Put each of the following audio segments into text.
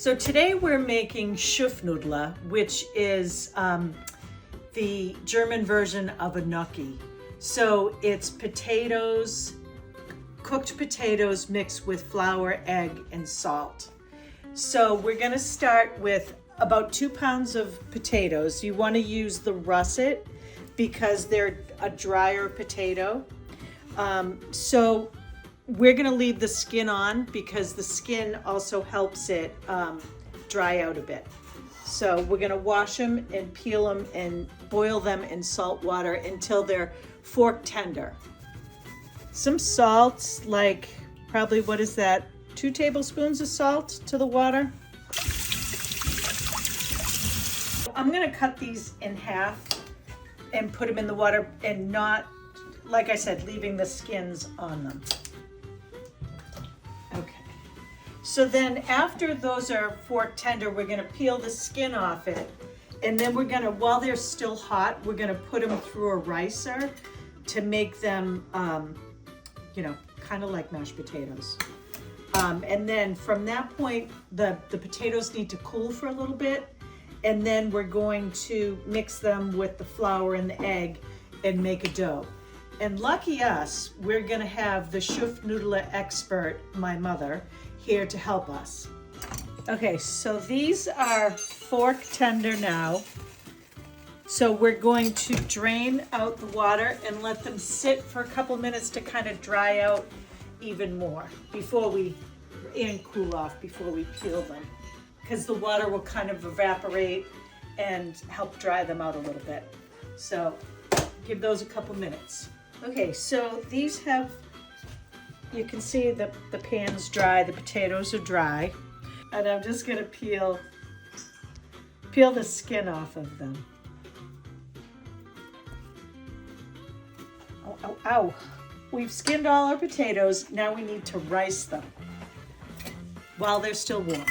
So today we're making Schupfnudeln, which is the German version of a gnocchi. So it's potatoes, cooked potatoes mixed with flour, egg, and salt. So we're gonna start with about 2 pounds of potatoes. You wanna use the russet because they're a drier potato. So we're gonna leave the skin on because the skin also helps it dry out a bit. So we're gonna wash them and peel them and boil them in salt water until they're fork tender. Some salt, like probably, what is that? 2 tablespoons of salt to the water. I'm gonna cut these in half and put them in the water and not, like I said, leaving the skins on them. Okay. So then after those are fork tender, we're gonna peel the skin off it. And then we're gonna, while they're still hot, we're gonna put them through a ricer to make them, kind of like mashed potatoes. And then from that point, the potatoes need to cool for a little bit. And then we're going to mix them with the flour and the egg and make a dough. And lucky us, we're gonna have the Schupfnudeln expert, my mother, here to help us. Okay, so these are fork tender now. So we're going to drain out the water and let them sit for a couple minutes to kind of dry out even more and cool off before we peel them. Because the water will kind of evaporate and help dry them out a little bit. So give those a couple minutes. Okay, so these have, you can see the pan's dry, the potatoes are dry. And I'm just gonna peel the skin off of them. Oh, ow, ow. We've skinned all our potatoes. Now we need to rice them while they're still warm.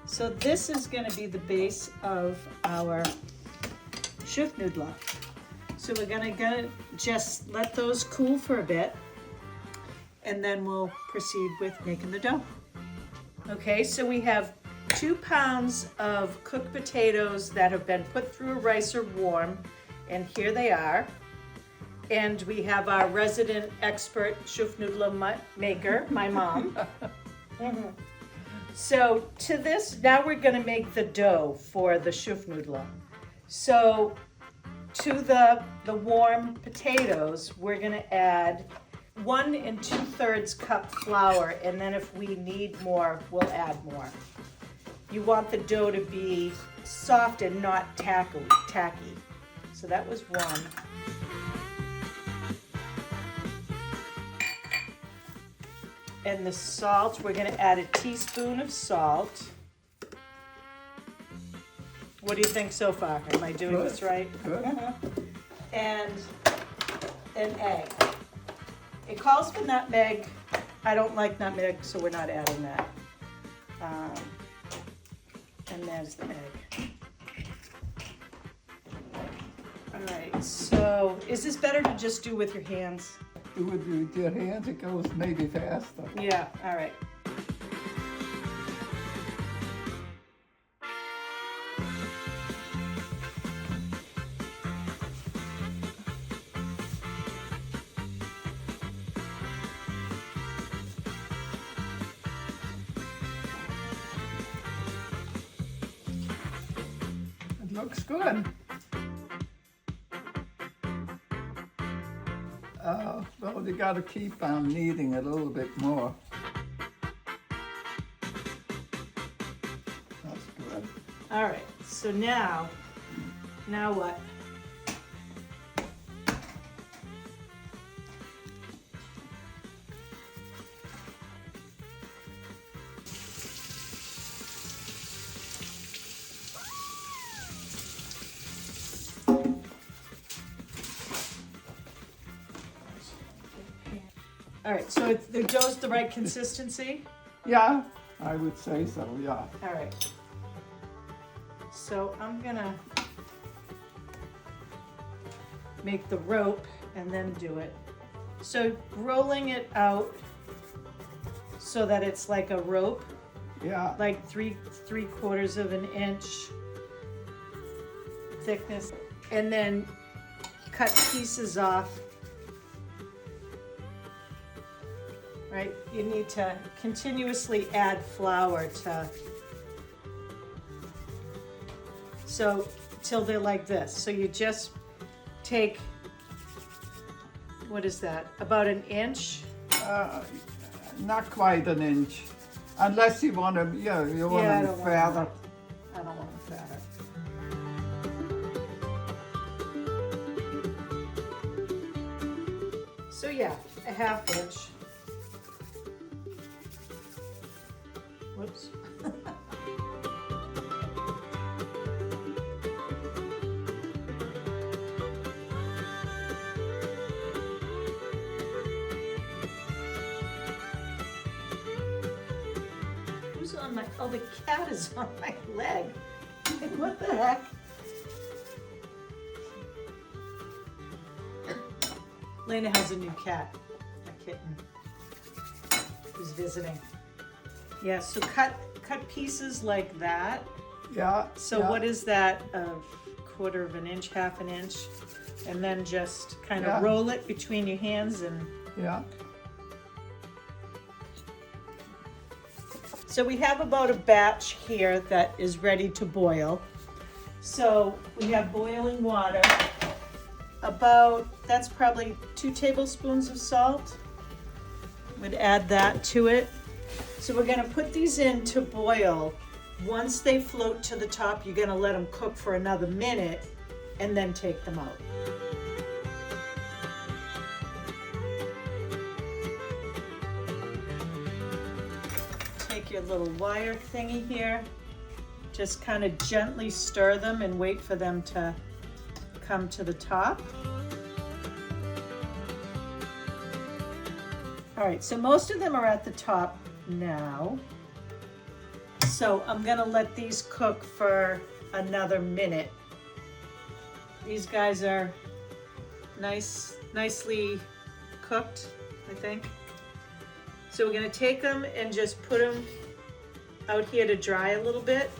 So this is going to be the base of our Schupfnudeln. So we're going to just let those cool for a bit, and then we'll proceed with making the dough. Okay, so we have 2 pounds of cooked potatoes that have been put through a ricer warm, and here they are. And we have our resident expert Schupfnudeln maker, my mom. Mm-hmm. So to this, now we're gonna make the dough for the Schupfnudeln. So to the warm potatoes, we're gonna add 1 2/3 cup flour, and then if we need more, we'll add more. You want the dough to be soft and not tacky. So that was 1. And the salt, we're gonna add a teaspoon of salt. What do you think so far? Am I doing this right? Good. And an egg. It calls for nutmeg. I don't like nutmeg, so we're not adding that. And there's the egg. All right, so is this better to just do with your hands? Do it with your hands, it goes maybe faster. Yeah, all right. It looks good. Well, you got to keep on kneading it a little bit more. That's good. All right, so now what? All right, so the dough's the right consistency? Yeah, I would say so, yeah. All right. So I'm gonna make the rope and then do it. So rolling it out so that it's like a rope, Yeah. like three quarters of an inch thickness, and then cut pieces off. Right, you need to continuously add flour till they're like this. So you just take, what is that, about an inch? Not quite an inch. Unless you want to, you want I to don't want fatter. I don't want to fatter. So yeah, a half inch. Whoops. Who's on my, oh, the cat is on my leg. What the heck? Lena has a new cat, a kitten, who's visiting. Yeah, so cut pieces like that. Yeah. So yeah. what is that, a quarter of an inch, half an inch? And then just kind of Yeah. roll it between your hands and. Yeah. So we have about a batch here that is ready to boil. So we have boiling water. That's probably 2 tablespoons of salt. Would add that to it. So we're gonna put these in to boil. Once they float to the top, you're gonna let them cook for another minute and then take them out. Take your little wire thingy here. Just kind of gently stir them and wait for them to come to the top. All right, so most of them are at the top now. So I'm gonna let these cook for another minute. These guys are nicely cooked, I think. So we're gonna take them and just put them out here to dry a little bit.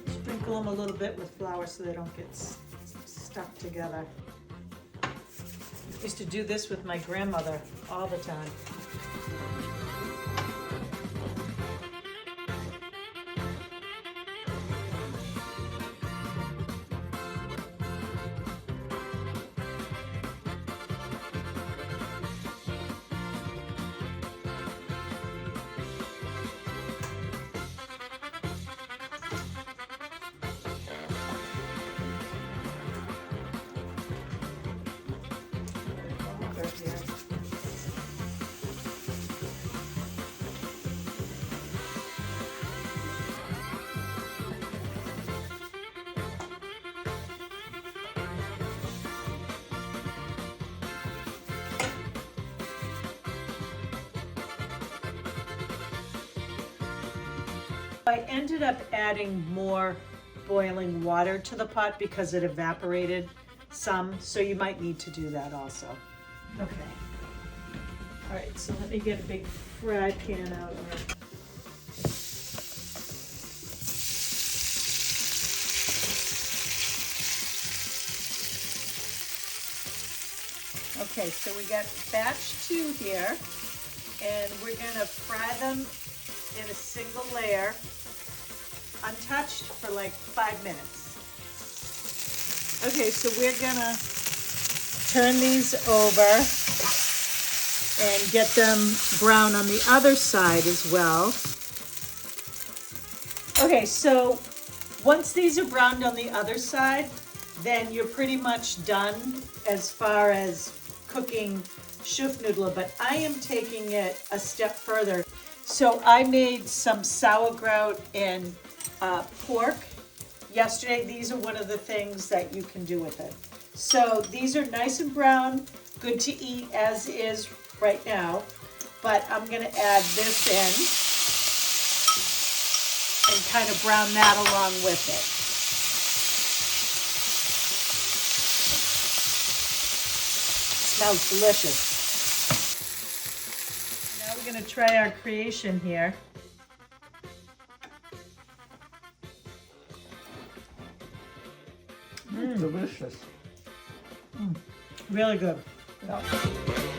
Sprinkle them a little bit with flour so they don't get stuck together. I used to do this with my grandmother all the time. I ended up adding more boiling water to the pot because it evaporated some, so you might need to do that also. Okay. All right, so let me get a big fry pan out. Okay, so we got batch 2 here, and we're gonna fry them in a single layer, untouched, for like 5 minutes. Okay, so we're gonna turn these over and get them brown on the other side as well. Okay, so once these are browned on the other side, then you're pretty much done as far as cooking Schupfnudeln, but I am taking it a step further. So I made some sauerkraut and pork yesterday. These are one of the things that you can do with it. So these are nice and brown, good to eat as is right now. but I'm gonna add this in and kind of brown that along with it. Smells delicious. Now we're gonna try our creation here. Delicious. Really good. Yeah.